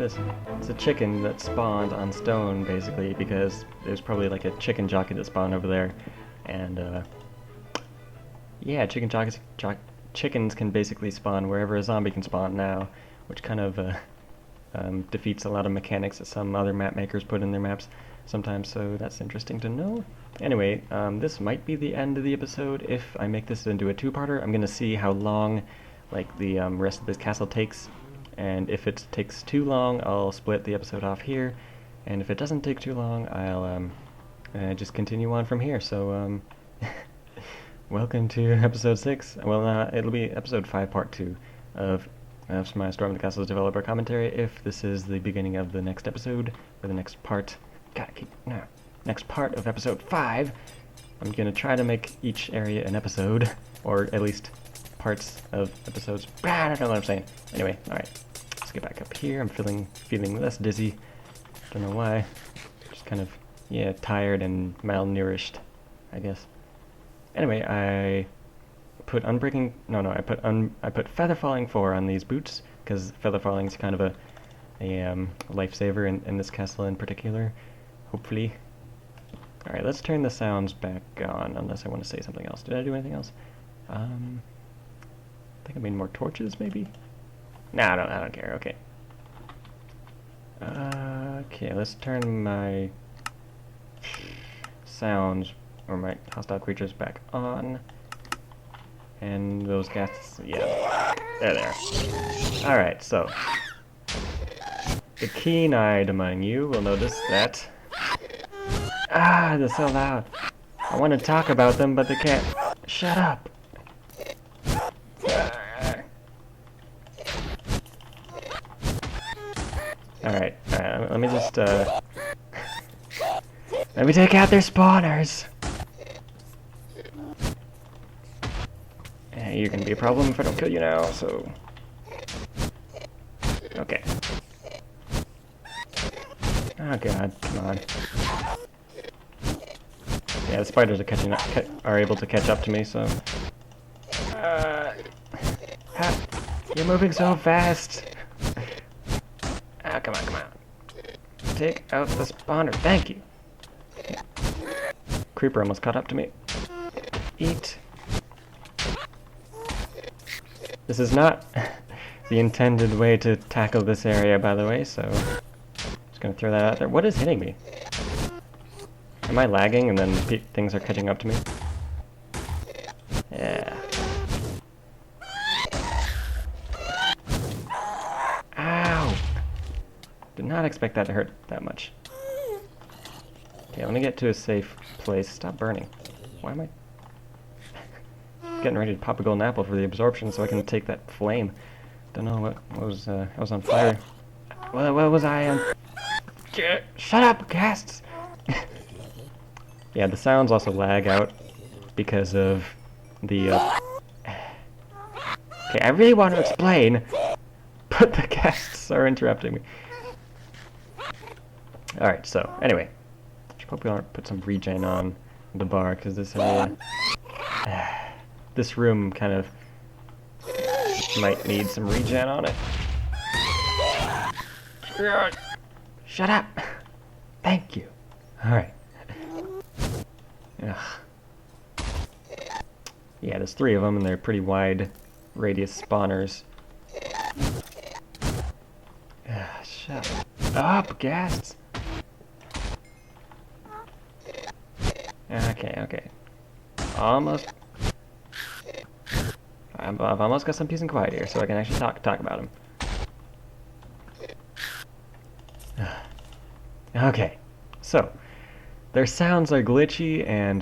this. It's a chicken that spawned on stone, basically, because there's probably like a chicken jockey that spawned over there. And, yeah, chickens can basically spawn wherever a zombie can spawn now, which kind of defeats a lot of mechanics that some other map makers put in their maps sometimes, so that's interesting to know. Anyway, this might be the end of the episode. If I make this into a two-parter, I'm going to see how long like the rest of this castle takes, and if it takes too long, I'll split the episode off here, and if it doesn't take too long, I'll just continue on from here. So welcome to episode 6. Well, it'll be episode 5 part 2 of my Storm of the Castles developer commentary. If this is the beginning of the next episode, or the next part, next part of episode 5, I'm gonna try to make each area an episode, or at least parts of episodes. I don't know what I'm saying. Anyway, alright. Let's get back up here. I'm feeling less dizzy. Don't know why. Just kind of, yeah, tired and malnourished, I guess. Anyway, I put I put Feather Falling 4 on these boots, because Feather Falling is kind of a lifesaver in this castle in particular, hopefully. Alright, let's turn the sounds back on, unless I want to say something else. Did I do anything else? I think I made more torches, maybe? Nah, I don't care, okay. Okay, let's turn my sounds, or my hostile creatures, back on. And those ghasts, yeah, there they are. Alright, so the keen-eyed among you will notice that... Ah, they're so loud. I want to talk about them, but they can't. Shut up! Alright, let me just, let me take out their spawners! You're gonna be a problem if I don't kill you now, so... Okay. Oh god, come on. Yeah, the spiders are able to catch up to me, so... You're moving so fast! Ah, come on. Take out the spawner, thank you! Creeper almost caught up to me. Eat. This is not the intended way to tackle this area, by the way, so... Just gonna throw that out there. What is hitting me? Am I lagging and then things are catching up to me? Yeah. Ow! Did not expect that to hurt that much. Okay, let me get to a safe place. Stop burning. Why am I... getting ready to pop a golden apple for the absorption so I can take that flame. Don't know what was, I was on fire. What was I on? Shut up, ghasts! Yeah, the sounds also lag out because of the, Okay, I really want to explain, but the ghasts are interrupting me. Alright, so, anyway. Should probably put some regen on the bar, because this area... this room kind of might need some regen on it. Shut up! Thank you. Alright. Yeah, there's 3 of them, and they're pretty wide radius spawners. Shut up, ghasts! Okay. Almost... I've almost got some peace and quiet here, so I can actually talk about them. Okay, so their sounds are glitchy and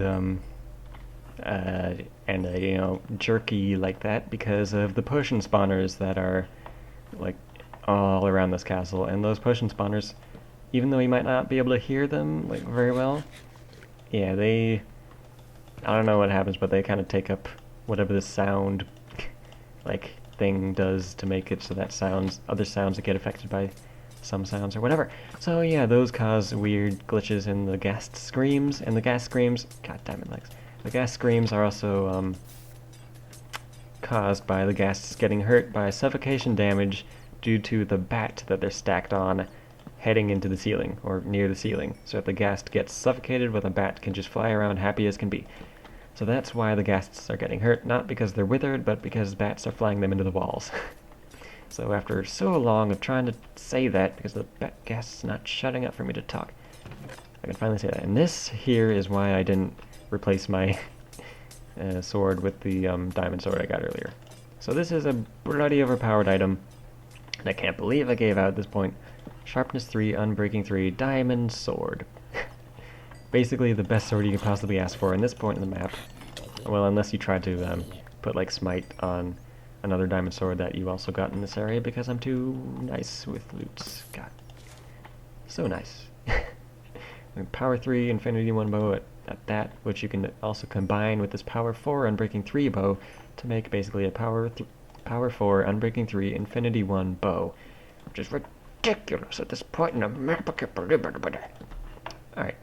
you know, jerky like that because of the potion spawners that are like all around this castle. And those potion spawners, even though you might not be able to hear them like very well, yeah, I don't know what happens, but they kind of take up whatever the sound like thing does to make it so that other sounds that get affected by some sounds or whatever. So yeah, those cause weird glitches in the ghast screams, and the ghast screams, god damn it, Lex. The ghast screams are also caused by the ghasts getting hurt by suffocation damage due to the bat that they're stacked on heading into the ceiling, or near the ceiling. So if the ghast gets suffocated, well, the bat can just fly around happy as can be. So that's why the ghasts are getting hurt, not because they're withered, but because bats are flying them into the walls. So after so long of trying to say that, because the ghast's not shutting up for me to talk, I can finally say that. And this here is why I didn't replace my sword with the diamond sword I got earlier. So this is a bloody overpowered item, and I can't believe I gave out at this point. Sharpness 3, Unbreaking 3, Diamond Sword. Basically the best sword you can possibly ask for in this point in the map. Well, unless you try to put like Smite on another diamond sword that you also got in this area, because I'm too nice with loots. God. So nice. Power 3, Infinity 1 bow at that, which you can also combine with this Power 4 Unbreaking 3 bow to make basically a Power 4 Unbreaking 3 Infinity 1 bow, which is ridiculous at this point in the map. Alright,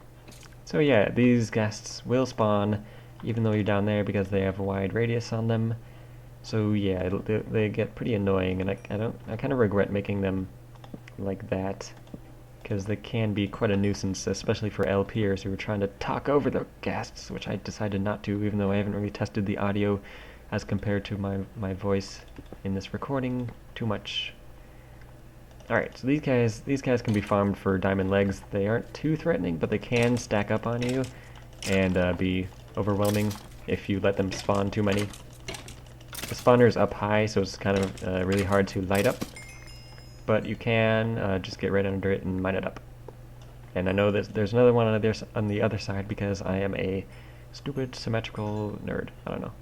so yeah, these ghasts will spawn even though you're down there because they have a wide radius on them. So yeah, they get pretty annoying, and I kind of regret making them like that, because they can be quite a nuisance, especially for LPers who are trying to talk over the ghasts, which I decided not to, even though I haven't really tested the audio as compared to my voice in this recording too much. Alright, so these guys can be farmed for diamond legs. They aren't too threatening, but they can stack up on you and be overwhelming if you let them spawn too many. The spawner is up high, so it's kind of really hard to light up, but you can just get right under it and mine it up. And I know there's another one on the other side because I am a stupid symmetrical nerd. I don't know.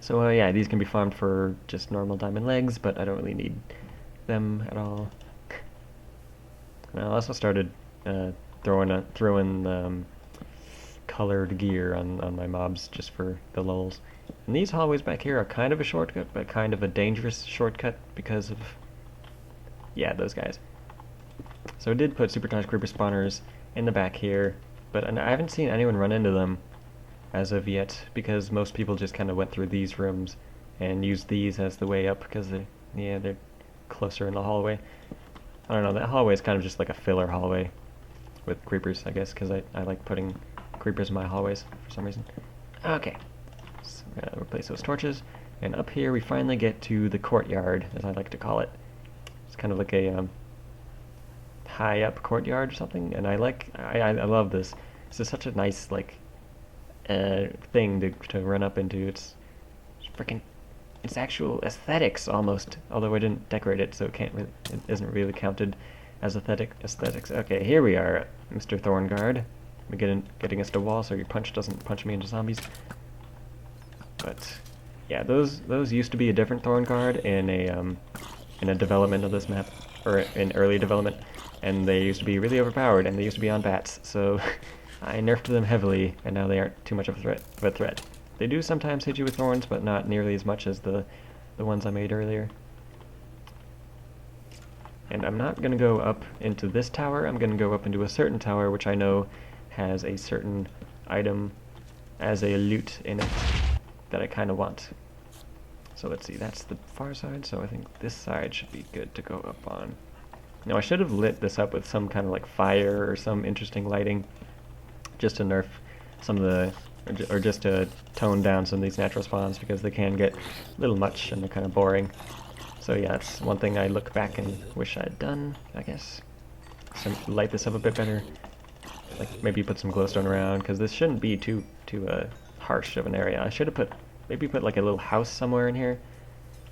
So yeah, these can be farmed for just normal diamond legs, but I don't really need them at all. And I also started throwing colored gear on my mobs just for the lulz. And these hallways back here are kind of a shortcut, but kind of a dangerous shortcut because of, yeah, those guys. So I did put supercharged creeper spawners in the back here, but I haven't seen anyone run into them as of yet, because most people just kind of went through these rooms and used these as the way up because they're closer in the hallway. I don't know, that hallway is kind of just like a filler hallway with creepers, I guess, because I like putting creepers in my hallways for some reason. Okay, so I'm gonna replace those torches, and up here we finally get to the courtyard, as I like to call it. It's kind of like a high up courtyard or something, and I love this. This is such a nice like thing to run up into. It's freaking, it's actual aesthetics almost, although I didn't decorate it, so it isn't really counted as aesthetics. Okay, here we are, Mr. Thorngard. We're getting us to wall so your punch doesn't punch me into zombies. But yeah, those used to be a different Thorngard in a development of this map, or in early development, and they used to be really overpowered, and they used to be on bats, so I nerfed them heavily, and now they aren't too much of a threat. They do sometimes hit you with thorns, but not nearly as much as the ones I made earlier. And I'm not going to go up into this tower, I'm going to go up into a certain tower which I know has a certain item as a loot in it that I kind of want. So let's see, that's the far side, so I think this side should be good to go up on. Now I should have lit this up with some kind of like fire or some interesting lighting, just to nerf some of the, or just to tone down some of these natural spawns, because they can get a little much and they're kind of boring. So yeah, that's one thing I look back and wish I'd done, I guess. So light this up a bit better. Like maybe put some glowstone around, because this shouldn't be too harsh of an area. I should have maybe put like a little house somewhere in here.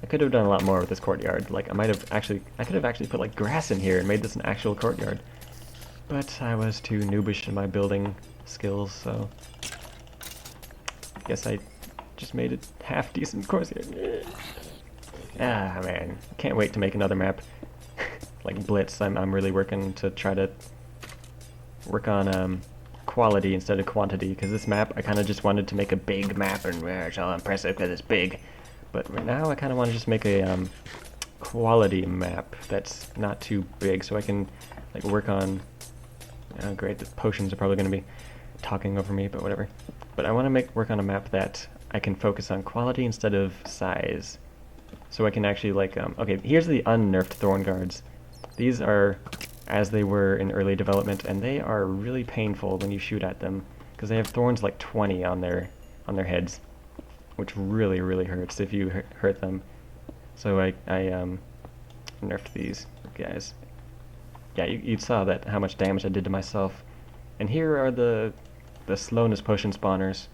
I could have done a lot more with this courtyard. Like I could have actually put like grass in here and made this an actual courtyard. But I was too noobish in my building skills, so I guess I just made it half decent courtyard. Ah man, can't wait to make another map. Like Blitz, I'm really working to try to work on quality instead of quantity, because this map I kind of just wanted to make a big map and it's all impressive because it's big, but right now I kind of want to just make a quality map that's not too big, so I can like work on, oh great, the potions are probably going to be talking over me, but whatever. But I want to work on a map that I can focus on quality instead of size. so I can actually like, okay, here's the unnerfed thorn guards. These are as they were in early development, and they are really painful when you shoot at them, because they have thorns like 20 on their heads, which really hurts if you hurt them. So I nerfed these guys. Yeah, you saw that how much damage I did to myself. And here are the slowness potion spawners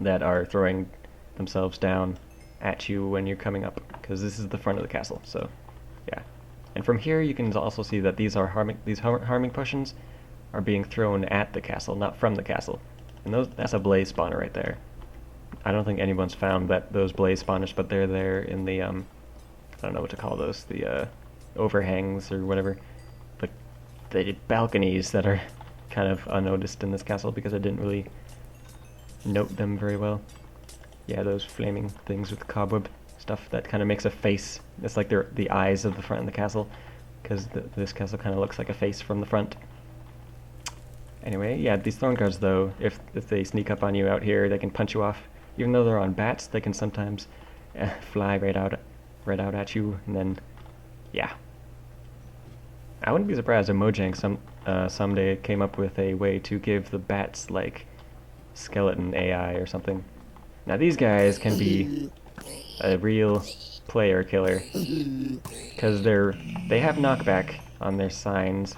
that are throwing themselves down at you when you're coming up, because this is the front of the castle. So yeah, and from here you can also see that these are harming potions are being thrown at the castle, not from the castle. And that's a blaze spawner right there. I don't think anyone's found those blaze spawners, but they're there in the I don't know what to call those, the overhangs or whatever, the balconies that are kind of unnoticed in this castle because I didn't really note them very well. Yeah, those flaming things with cobweb stuff that kind of makes a face. It's like they're the eyes of the front of the castle, because this castle kind of looks like a face from the front. Anyway, yeah, these thorn guards though, if they sneak up on you out here, they can punch you off. Even though they're on bats, they can sometimes fly right out at you, and then yeah. I wouldn't be surprised if Mojang someday came up with a way to give the bats like skeleton AI or something. Now these guys can be a real player killer, because they have knockback on their signs.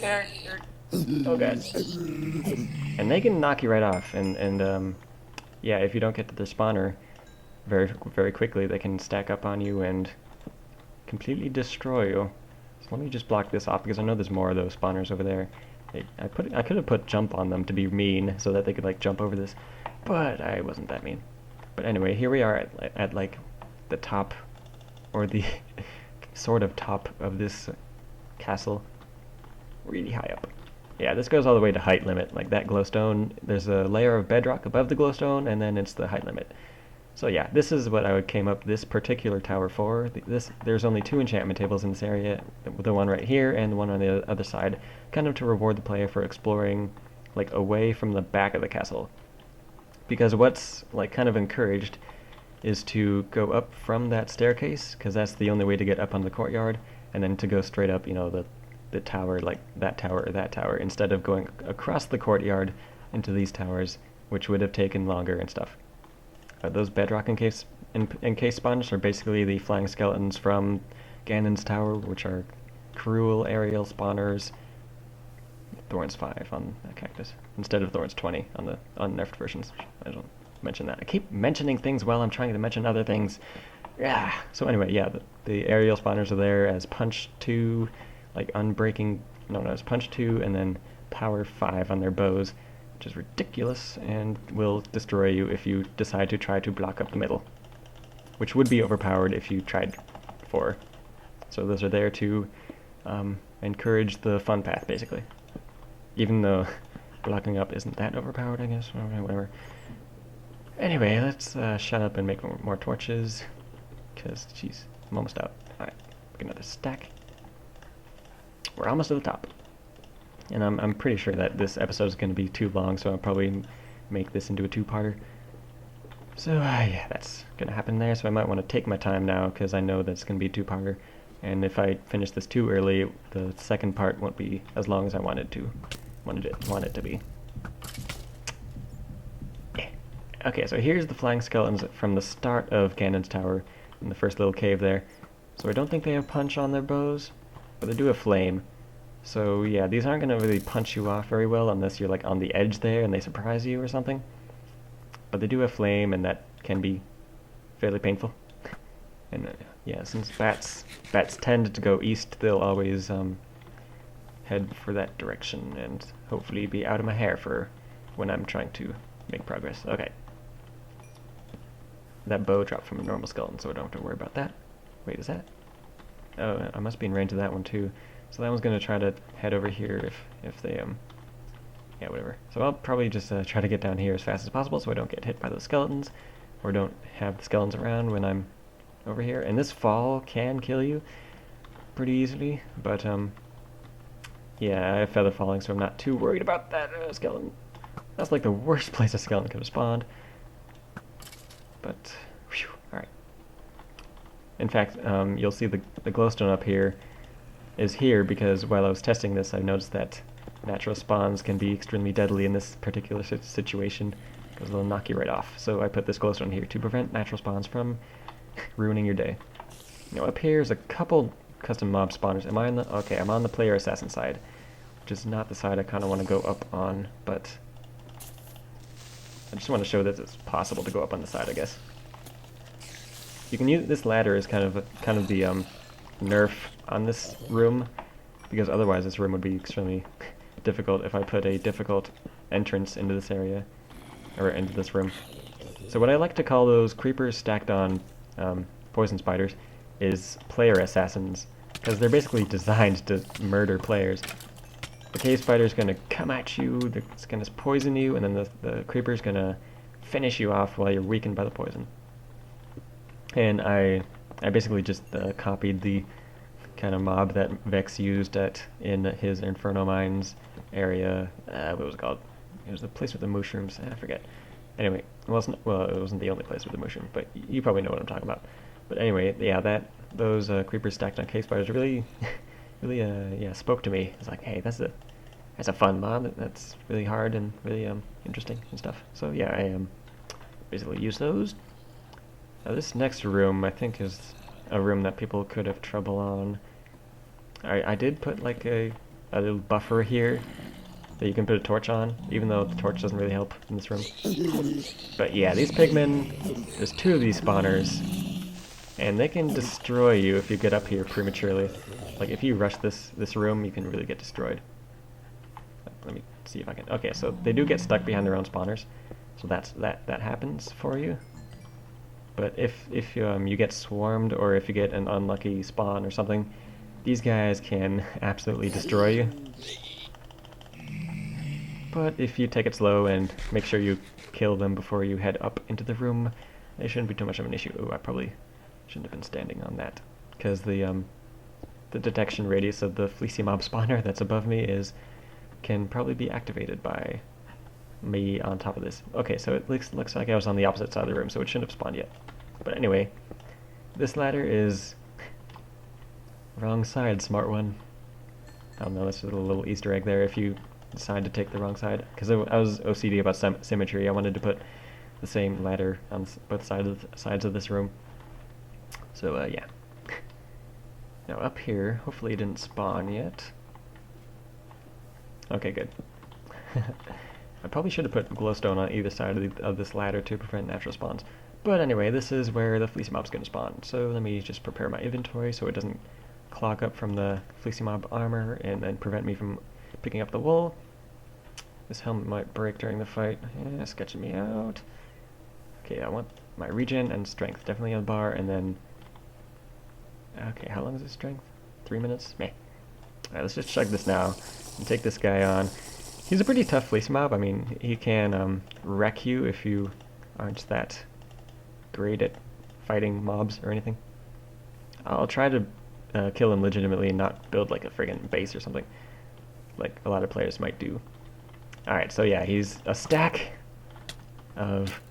Oh god. And they can knock you right off, and yeah, if you don't get to the spawner very quickly, they can stack up on you and completely destroy you. So let me just block this off, because I know there's more of those spawners over there. I could have put jump on them to be mean, so that they could like jump over this, but I wasn't that mean. But anyway, here we are at like the top, or the sort of top of this castle, really high up. Yeah, this goes all the way to height limit. Like that glowstone, there's a layer of bedrock above the glowstone, and then it's the height limit. So yeah, this is what I came up this particular tower for. There's only 2 enchantment tables in this area, the one right here and the one on the other side, kind of to reward the player for exploring like away from the back of the castle. Because what's like kind of encouraged is to go up from that staircase, because that's the only way to get up on the courtyard, and then to go straight up, you know, the tower, like that tower or that tower, instead of going across the courtyard into these towers, which would have taken longer and stuff. Those bedrock encased spawners are basically the flying skeletons from Ganon's tower, which are cruel aerial spawners. Thorns 5 on that cactus, instead of Thorns 20 on the unnerfed versions. I don't mention that. I keep mentioning things while I'm trying to mention other things. Yeah. So anyway, yeah, the aerial spawners are there as punch 2, like unbreaking, no, it's punch 2 and then power 5 on their bows, which is ridiculous and will destroy you if you decide to try to block up the middle, which would be overpowered if you tried 4. So those are there to encourage the fun path, basically. Even though blocking up isn't that overpowered, I guess. Whatever. Anyway, let's shut up and make more torches, because, jeez, I'm almost out. Alright, make another stack. We're almost to the top. And I'm pretty sure that this episode is going to be too long, so I'll probably make this into a 2-parter. So, yeah, that's going to happen there, so I might want to take my time now, because I know that's going to be a 2-parter. And if I finish this too early, the second part won't be as long as I want it to be. Yeah. Okay, so here's the flying skeletons from the start of Ganon's tower, in the first little cave there. So I don't think they have punch on their bows, but they do have flame. So yeah, these aren't going to really punch you off very well unless you're like on the edge there and they surprise you or something. But they do have flame, and that can be fairly painful. And yeah, since bats tend to go east, they'll always head for that direction and hopefully be out of my hair for when I'm trying to make progress. Okay. That bow dropped from a normal skeleton, so I don't have to worry about that. Wait, is that? Oh, I must be in range of that one too. So that one's going to try to head over here if they, yeah, whatever. So I'll probably just try to get down here as fast as possible so I don't get hit by those skeletons, or don't have the skeletons around when I'm over here. And this fall can kill you pretty easily, but, yeah, I have feather falling, so I'm not too worried about that skeleton. That's like the worst place a skeleton could have spawned. But, whew, alright. In fact, you'll see the glowstone up here is here because while I was testing this, I noticed that natural spawns can be extremely deadly in this particular situation because they'll knock you right off. So I put this glowstone here to prevent natural spawns from ruining your day. Now up here is a couple custom mob spawners. Am I on the... Okay, I'm on the player assassin side, which is not the side I kind of want to go up on, but I just want to show that it's possible to go up on the side, I guess. You can use this ladder as kind of the nerf on this room, because otherwise this room would be extremely difficult if I put a difficult entrance into this area, or into this room. So what I like to call those creepers stacked on poison spiders is player assassins, because they're basically designed to murder players. The cave spider's going to come at you, it's going to poison you, and then the creeper's going to finish you off while you're weakened by the poison. And I basically just copied the kind of mob that Vex used in his Inferno Mines area. What was it called? It was the place with the mushrooms. I forget. Anyway, it wasn't the only place with the mushroom, but you probably know what I'm talking about. But anyway, yeah, those creepers stacked on cave spiders really, really, spoke to me. It's like, hey, that's a fun mob. That's really hard and really interesting and stuff. So yeah, I basically use those. Now this next room, I think, is a room that people could have trouble on. I did put like a little buffer here that you can put a torch on, even though the torch doesn't really help in this room. But yeah, these pigmen, there's 2 of these spawners, and they can destroy you if you get up here prematurely. Like if you rush this room, you can really get destroyed. Let me see if I can... Okay, so they do get stuck behind their own spawners, so that happens for you. But if you get swarmed, or if you get an unlucky spawn or something, these guys can absolutely destroy you. But if you take it slow and make sure you kill them before you head up into the room, it shouldn't be too much of an issue. Ooh, I probably shouldn't have been standing on that, because the detection radius of the fleecy mob spawner that's above me can probably be activated by me on top of this. Okay, so it looks like I was on the opposite side of the room, so it shouldn't have spawned yet. But anyway, this ladder is wrong side, smart one. I don't know, that's just a little Easter egg there if you decide to take the wrong side. Because I was OCD about symmetry. I wanted to put the same ladder on both sides of this room. So yeah. Now up here, hopefully it didn't spawn yet. Okay, good. I probably should have put glowstone on either side of this ladder to prevent natural spawns. But anyway, this is where the fleecy mob's going to spawn. So let me just prepare my inventory so it doesn't clog up from the fleecy mob armor and then prevent me from picking up the wool. This helmet might break during the fight. Yeah, sketching me out. Okay, I want my regen and strength definitely on the bar, and then... Okay, how long is this strength? 3 minutes? Meh. Alright, let's just chug this now and take this guy on. He's a pretty tough fleece mob. I mean, he can wreck you if you aren't that great at fighting mobs or anything. I'll try to kill him legitimately and not build like a friggin' base or something, like a lot of players might do. Alright, so yeah, he's a stack of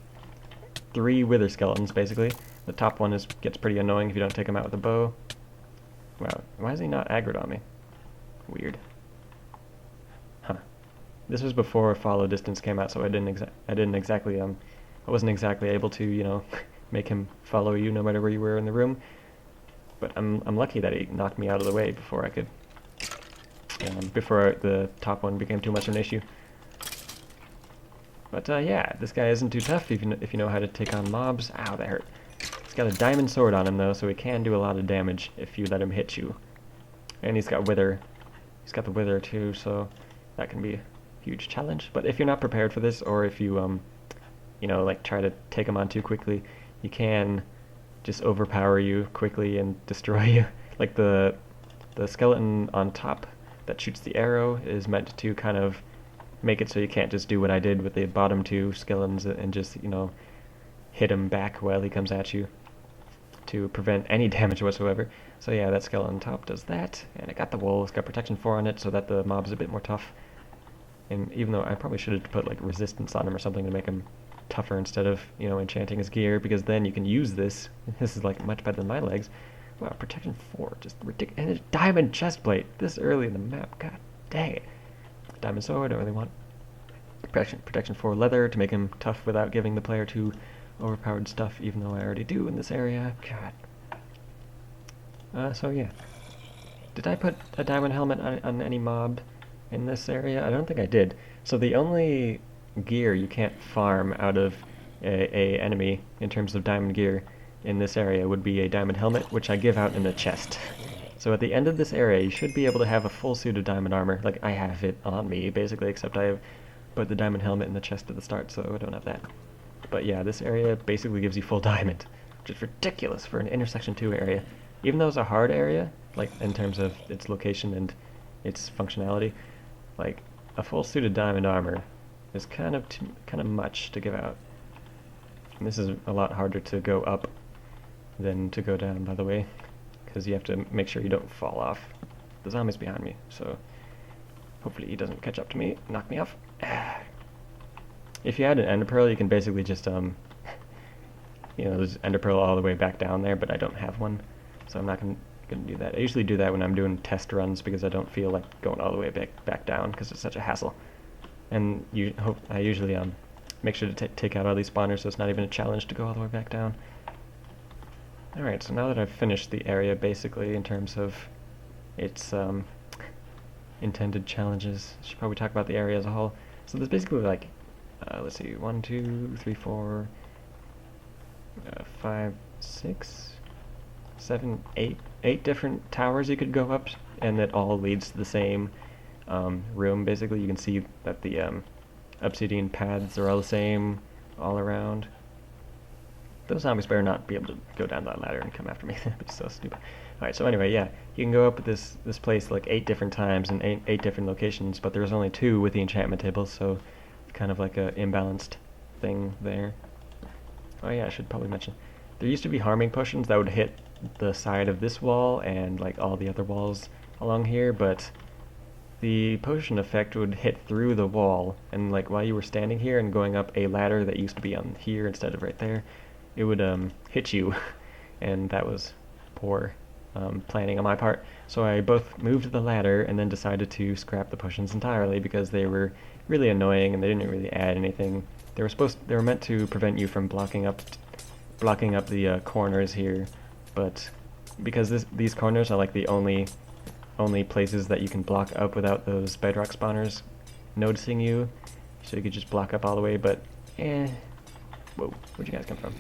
3 wither skeletons, basically. The top one gets pretty annoying if you don't take him out with a bow. Wow, why is he not aggroed on me? Weird. Huh. This was before follow distance came out, so I wasn't exactly able to, you know, make him follow you no matter where you were in the room. But I'm lucky that he knocked me out of the way before I could, before the top one became too much of an issue. But yeah, this guy isn't too tough if you know how to take on mobs. Ow, that hurt. He's got a diamond sword on him though, so he can do a lot of damage if you let him hit you. And he's got wither. He's got the wither too, so that can be a huge challenge. But if you're not prepared for this, or if you you know, like try to take him on too quickly, he can just overpower you quickly and destroy you. Like the skeleton on top that shoots the arrow is meant to kind of make it so you can't just do what I did with the bottom 2 skeletons and just, you know, hit him back while he comes at you to prevent any damage whatsoever. So yeah, that skeleton on top does that, and it got the wool, it's got protection 4 on it so that the mob's a bit more tough. And even though I probably should have put like resistance on him or something to make him tougher instead of, you know, enchanting his gear, because then you can use this. This is like much better than my legs. Wow, protection 4, just ridiculous. And a diamond chest plate this early in the map. God dang it. Diamond sword, I don't really want. Protection 4 leather to make him tough without giving the player too overpowered stuff, even though I already do in this area. God. So yeah. Did I put a diamond helmet on any mob in this area? I don't think I did. So the only gear you can't farm out of a enemy in terms of diamond gear in this area would be a diamond helmet, which I give out in a chest. So at the end of this area, you should be able to have a full suit of diamond armor. Like, I have it on me, basically, except I have put the diamond helmet in the chest at the start, so I don't have that. But yeah, this area basically gives you full diamond, which is ridiculous for an intersection 2 area. Even though it's a hard area, like in terms of its location and its functionality, like a full suit of diamond armor is kind of much to give out. And this is a lot harder to go up than to go down, by the way, because you have to make sure you don't fall off. The zombie's behind me, so hopefully he doesn't catch up to me, knock me off. If you add an ender pearl, you can basically just you know, there's ender pearl all the way back down there, but I don't have one, so I'm not gonna do that. I usually do that when I'm doing test runs because I don't feel like going all the way back down because it's such a hassle. And I usually make sure to take out all these spawners, so it's not even a challenge to go all the way back down. Alright, so now that I've finished the area basically in terms of its intended challenges, I should probably talk about the area as a whole. So there's basically like, let's see, 1, 2, 3, 4, 5, 6, 7, 8 different towers you could go up, and it all leads to the same room. Basically, you can see that the obsidian paths are all the same all around. Those zombies better not be able to go down that ladder and come after me. That'd be so stupid. Alright, so anyway, yeah, you can go up this place like 8 different times in 8 different locations, but there's only 2 with the enchantment tables, so it's kind of like a imbalanced thing there. Oh yeah, I should probably mention, there used to be harming potions that would hit the side of this wall and like all the other walls along here, but the potion effect would hit through the wall, and like while you were standing here and going up a ladder that used to be on here instead of right there, it would hit you, and that was poor planning on my part. So I both moved the ladder and then decided to scrap the potions entirely because they were really annoying and they didn't really add anything. They were meant to prevent you from blocking up the corners here, but because these corners are like the only places that you can block up without those bedrock spawners noticing you, so you could just block up all the way. But whoa, where'd you guys come from?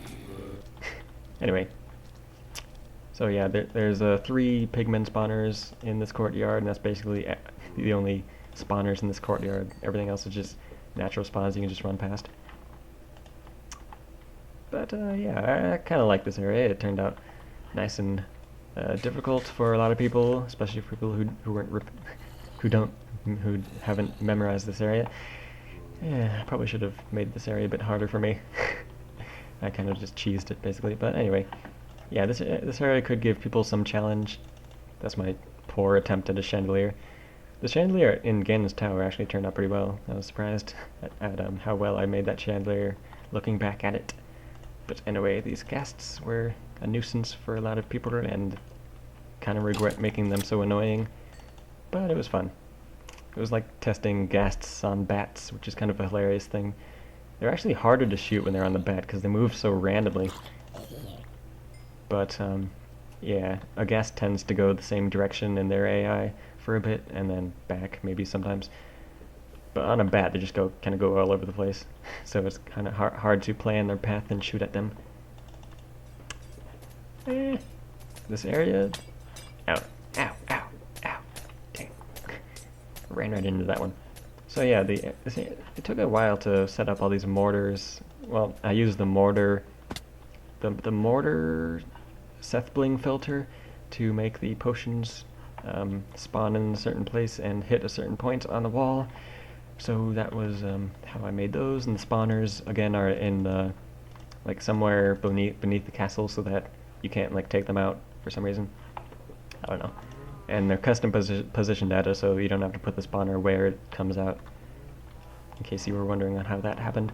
Anyway, so yeah, there's 3 pigmen spawners in this courtyard, and that's basically the only spawners in this courtyard. Everything else is just natural spawns you can just run past. But yeah, I kind of like this area. It turned out nice and difficult for a lot of people, especially for people who haven't memorized this area. Yeah, I probably should have made this area a bit harder for me. I kind of just cheesed it basically, but anyway, yeah, this area could give people some challenge. That's my poor attempt at a chandelier. The chandelier in Ganon's Tower actually turned out pretty well. I was surprised at how well I made that chandelier looking back at it. But anyway, these ghasts were a nuisance for a lot of people, and kind of regret making them so annoying, but it was fun. It was like testing ghasts on bats, which is kind of a hilarious thing. They're actually harder to shoot when they're on the bat because they move so randomly. But yeah, a ghast tends to go the same direction in their AI for a bit and then back maybe sometimes. But on a bat, they just kind of go all over the place, so it's kind of hard to plan their path and shoot at them. This area, ow, ow, ow, ow, dang, ran right into that one. So yeah, it took a while to set up all these mortars. Well, I used the mortar Sethbling filter to make the potions spawn in a certain place and hit a certain point on the wall. So that was how I made those, and the spawners again are in like somewhere beneath the castle, so that you can't like take them out for some reason. I don't know. And they're custom position data, so you don't have to put the spawner where it comes out, in case you were wondering on how that happened.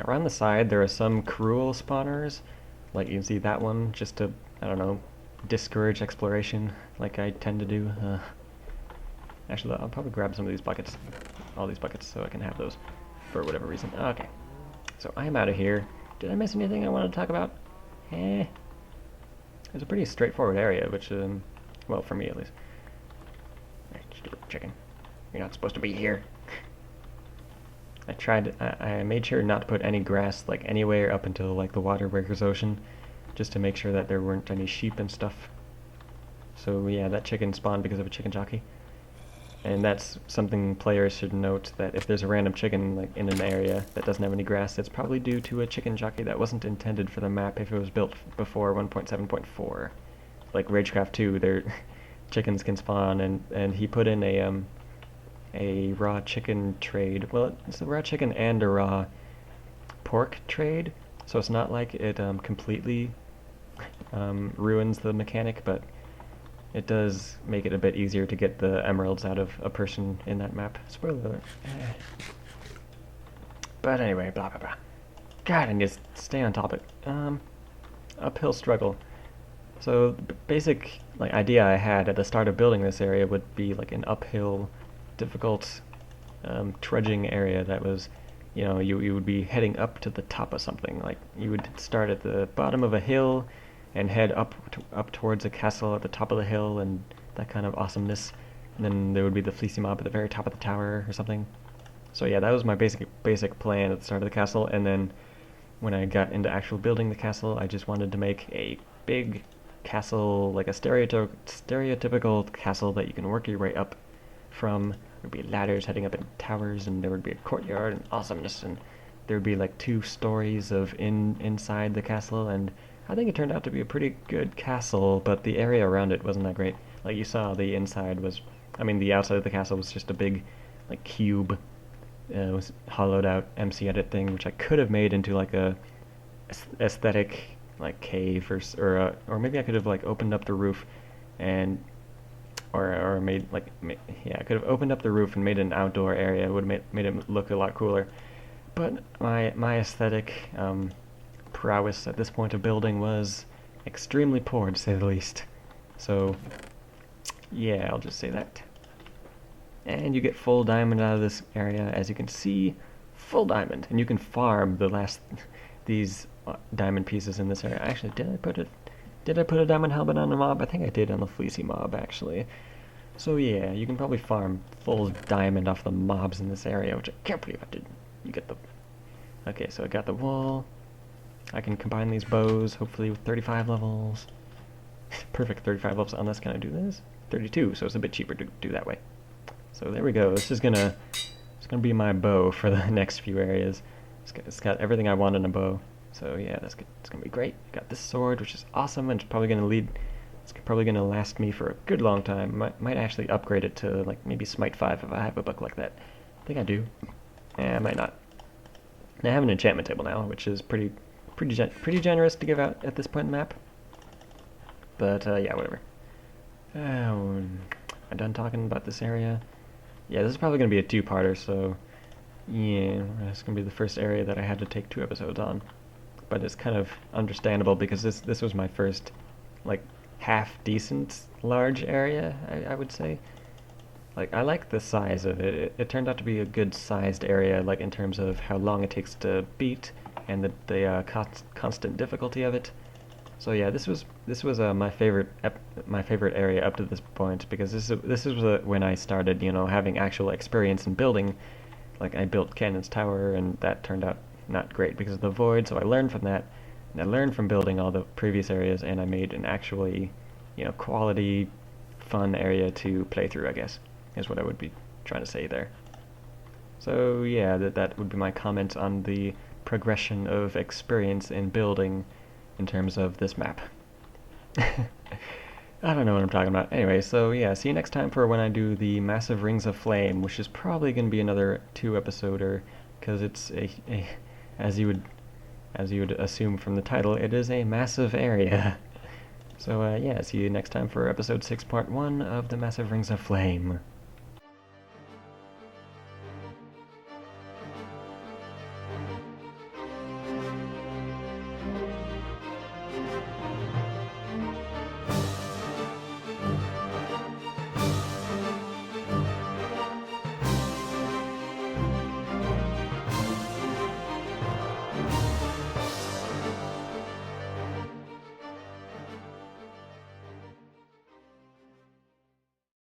Around the side, there are some cruel spawners, like you can see that one, just to, I don't know, discourage exploration, like I tend to do. Actually, I'll probably grab some of these buckets, all these buckets, so I can have those for whatever reason. Okay, so I'm out of here. Did I miss anything I wanted to talk about? It's a pretty straightforward area, which, well, for me at least. Stupid chicken. You're not supposed to be here. I made sure not to put any grass, like, anywhere up until, like, the Water Breakers Ocean, just to make sure that there weren't any sheep and stuff. So, yeah, that chicken spawned because of a chicken jockey. And that's something players should note, that if there's a random chicken like in an area that doesn't have any grass, it's probably due to a chicken jockey that wasn't intended for the map if it was built before 1.7.4. Like Ragecraft 2, their chickens can spawn, and he put in a raw chicken trade. Well, it's a raw chicken and a raw pork trade, so it's not like it completely ruins the mechanic, but it does make it a bit easier to get the emeralds out of a person in that map. Spoiler alert. But anyway, blah blah blah. God, I need to stay on topic. Uphill struggle. So the basic like idea I had at the start of building this area would be like an uphill, difficult, trudging area that was, you would be heading up to the top of something. Like you would start at the bottom of a hill and head up towards a castle at the top of the hill and that kind of awesomeness. And then there would be the fleecy mob at the very top of the tower or something. So yeah, that was my basic plan at the start of the castle. And then when I got into actual building the castle, I just wanted to make a big castle, like a stereotypical castle that you can work your way up from. There would be ladders heading up in towers, and there would be a courtyard and awesomeness, and there would be like 2 stories of inside the castle, and I think it turned out to be a pretty good castle, but the area around it wasn't that great. Like you saw, the inside was, the outside of the castle was just a big, like, cube. It was hollowed out MC Edit thing, which I could have made into like a aesthetic like cave or maybe I could have like opened up the roof and or made like yeah, I could have opened up the roof and made an outdoor area. It would have made it look a lot cooler. But my aesthetic prowess at this point of building was extremely poor, to say the least. So, yeah, I'll just say that. And you get full diamond out of this area, as you can see, full diamond. And you can farm these diamond pieces in this area. Actually, did I put a diamond helmet on a mob? I think I did on the fleecy mob, actually. So yeah, you can probably farm full diamond off the mobs in this area, which I can't believe I did. You get the... Okay, so I got the wool. I can combine these bows, hopefully with 35 levels. Perfect 35 levels, unless can I do this? 32, so it's a bit cheaper to do that way. So there we go. It's gonna be my bow for the next few areas. It's got everything I want in a bow. So yeah, it's gonna be great. Got this sword, which is awesome, and it's probably gonna last me for a good long time. Might actually upgrade it to like maybe Smite 5 if I have a book like that. I think I do. I might not. I have an enchantment table now, which is pretty generous to give out at this point in the map. But yeah, whatever. I'm done talking about this area. Yeah, this is probably going to be a 2-parter, so yeah, it's going to be the first area that I had to take 2 episodes on. But it's kind of understandable because this was my first, like, half-decent large area, I would say. Like, I like the size of it. It turned out to be a good-sized area, like, in terms of how long it takes to beat and the constant difficulty of it. So yeah, this was my favorite area up to this point because this is when I started having actual experience in building. Like I built Cannon's Tower and that turned out not great because of the void. So I learned from that, and I learned from building all the previous areas, and I made an actually quality, fun area to play through. I guess is what I would be trying to say there. So yeah, that would be my comment on the progression of experience in building in terms of this map. I don't know what I'm talking about. Anyway, so yeah, see you next time for when I do the Massive Rings of Flame, which is probably going to be another 2-episoder, because it's as you would assume from the title, it is a massive area. So yeah, see you next time for episode 6, part 1 of the Massive Rings of Flame.